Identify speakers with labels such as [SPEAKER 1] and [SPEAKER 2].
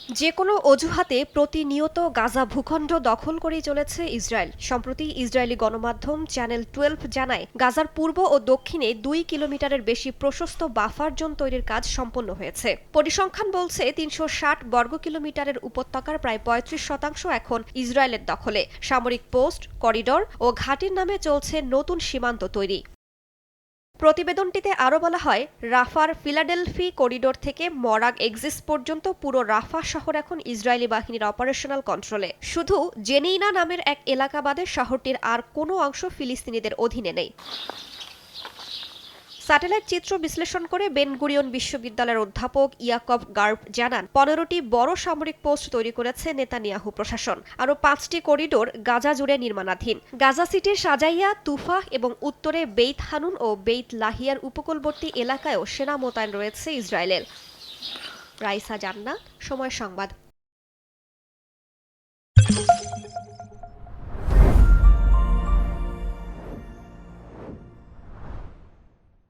[SPEAKER 1] যে কোনো অজুহাতে প্রতিনিয়ত গাজা ভূখণ্ড দখল করেই চলেছে ইসরায়েল। সম্প্রতি ইসরায়েলি গণমাধ্যম চ্যানেল 12 জানায়, গাজার পূর্ব ও দক্ষিণে 2 কিলোমিটারের বেশি প্রশস্ত বাফার জোন তৈরির কাজ সম্পন্ন হয়েছে। পরিসংখ্যান বলছে 360 বর্গ কিলোমিটারের উপত্যকার প্রায় 35% এখন ইসরায়েলের দখলে। সামরিক পোস্ট, করিডর ও ঘাঁটির নামে চলছে নতুন সীমান্ত তৈরি। প্রতিবেদনটিতে আরও বলা হয়, রাফার ফিলাডেলফি করিডোর থেকে মরাগ এক্সিস পর্যন্ত পুরো রাফা শহর এখন ইসরায়েলি বাহিনীর অপারেশনাল কন্ট্রোলে। শুধু জেনিনা নামের এক এলাকা বাদে শহরটির আর কোনো অংশ ফিলিস্তিনিদের অধীনে নেই। স্যাটেলাইট চিত্র বিশ্লেষণ করে বেন গুরিয়ন বিশ্ববিদ্যালয়ের অধ্যাপক ইয়াকব গার্ব জানান, 15টি বড় সামরিক পোস্ট তৈরি করেছে নেতানিয়াহু প্রশাসন। আরও 5টি করিডোর গাজা জুড়ে নির্মাণাধীন। গাজা সিটির সাজাইয়া, তুফাহ এবং উত্তরে বেইত হানুন ও বেইত লাহিয়ার উপকূলবর্তী এলাকায়ও সেনা মোতায়েন রয়েছে ইসরায়েলের। রাইসা জান্নাত, সময় সংবাদ।